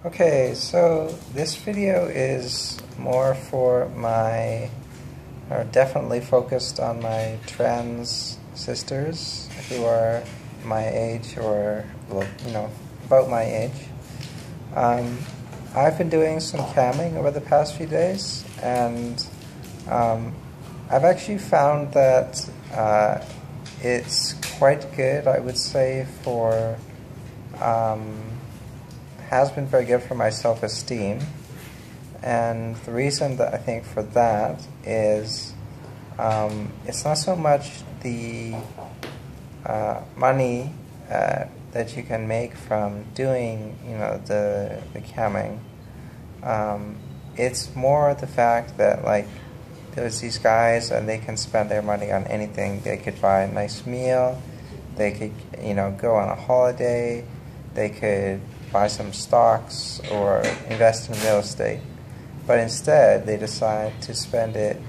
Okay, so this video is more for or definitely focused on my trans sisters who are my age or, well, about my age. I've been doing some camming over the past few days, and I've actually found that it's quite good, I would say, has been very good for my self-esteem. And the reason that I think for that is it's not so much the money that you can make from doing, the camming. It's more the fact that, like, there's these guys and they can spend their money on anything. They could buy a nice meal, they could, go on a holiday, they could buy some stocks or invest in real estate. But instead, they decide to spend it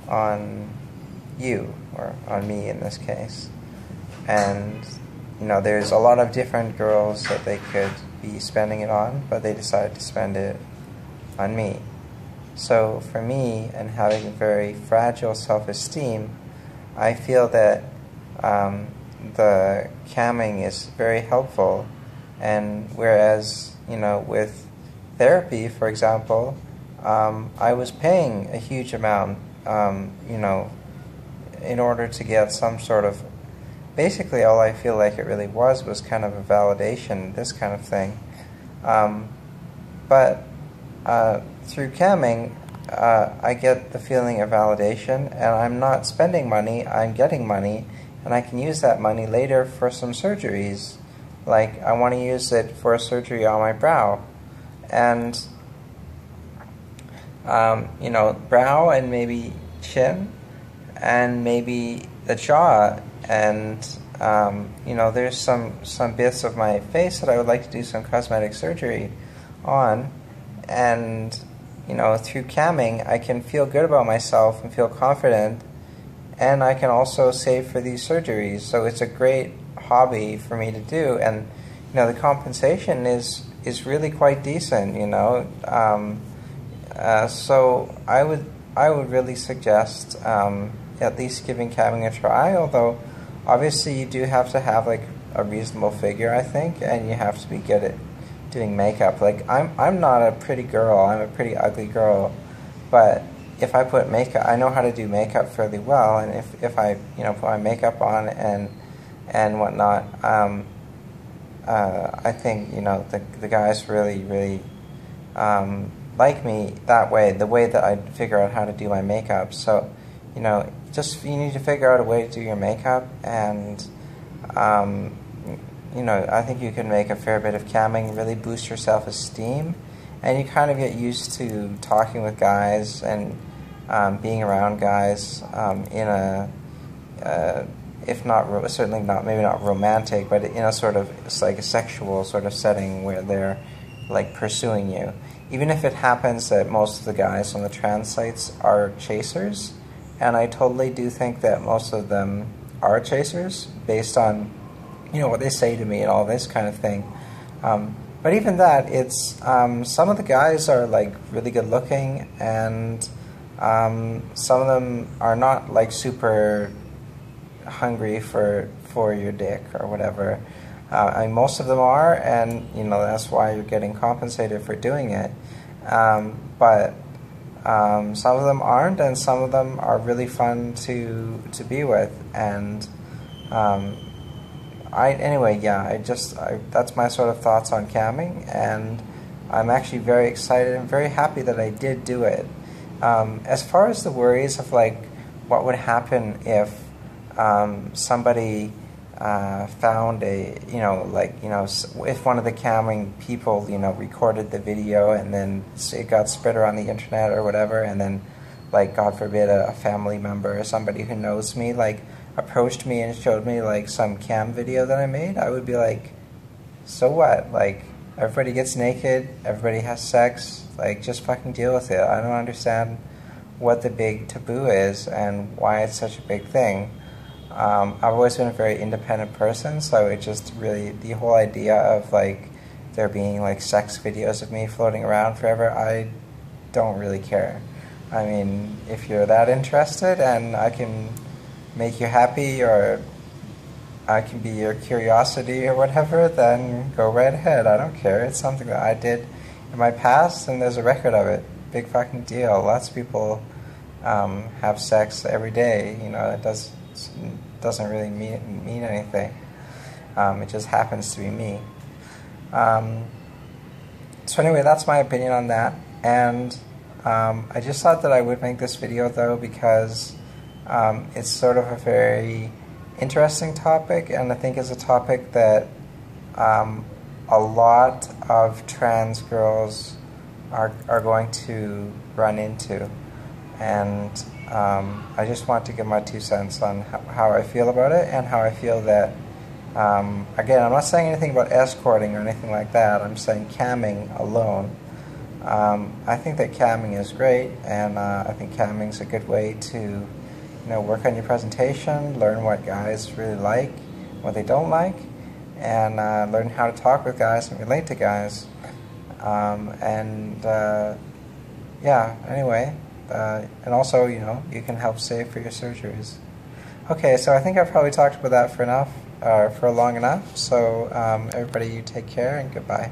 on you, or on me in this case. And, there's a lot of different girls that they could be spending it on, but they decided to spend it on me. So for me, and having a very fragile self-esteem, I feel that the camming is very helpful. And whereas, with therapy, for example, I was paying a huge amount, in order to get some sort of, basically all I feel like it really was kind of a validation, this kind of thing. But through camming, I get the feeling of validation, and I'm not spending money, I'm getting money, and I can use that money later for some surgeries. Like, I want to use it for a surgery on my brow. And, brow and maybe chin and maybe the jaw. And, there's some bits of my face that I would like to do some cosmetic surgery on. And, through camming, I can feel good about myself and feel confident. And I can also save for these surgeries. So it's a great hobby for me to do, and the compensation is really quite decent. So I would really suggest at least giving camming a try. Although obviously you do have to have like a reasonable figure, I think, and you have to be good at doing makeup. Like, I'm not a pretty girl, I'm a pretty ugly girl, but if I put makeup, I know how to do makeup fairly well, and if I put my makeup on and whatnot, I think the guys really like me that way, the way that I figure out how to do my makeup. So you need to figure out a way to do your makeup, and I think you can make a fair bit of camming, really boost your self-esteem, and you kind of get used to talking with guys and being around guys in a if not, certainly not, maybe not romantic, but in a sort of, it's like a sexual sort of setting where they're like pursuing you. Even if it happens that most of the guys on the trans sites are chasers, and I totally do think that most of them are chasers based on, what they say to me and all this kind of thing. But even that, it's, some of the guys are like really good looking, and some of them are not like super hungry for your dick or whatever. Most of them are, and that's why you're getting compensated for doing it. But some of them aren't, and some of them are really fun to be with. And that's my sort of thoughts on camming, and I'm actually very excited and very happy that I did do it. As far as the worries of like what would happen if somebody found if one of the camming people, recorded the video and then it got spread around the internet or whatever, and then, like, God forbid, a family member or somebody who knows me, like, approached me and showed me, like, some cam video that I made, I would be like, so what? Like, everybody gets naked, everybody has sex, like, just fucking deal with it. I don't understand what the big taboo is and why it's such a big thing. I've always been a very independent person, so it just really, the whole idea of like there being like sex videos of me floating around forever, I don't really care. I mean, if you're that interested and I can make you happy, or I can be your curiosity or whatever, then go right ahead. I don't care. It's something that I did in my past, and there's a record of it. Big fucking deal. Lots of people have sex every day. You know, it doesn't really mean anything. It just happens to be me. So anyway, that's my opinion on that. And I just thought that I would make this video, though, because it's sort of a very interesting topic, and I think it's a topic that a lot of trans girls are going to run into. And I just want to give my 2 cents on how I feel about it, and how I feel that, again, I'm not saying anything about escorting or anything like that. I'm saying camming alone. I think that camming is great, and I think camming is a good way to, work on your presentation, learn what guys really like, what they don't like, and learn how to talk with guys and relate to guys. Yeah, anyway, and also, you can help save for your surgeries. Okay, so I think I've probably talked about that for long enough, so everybody, you take care and goodbye.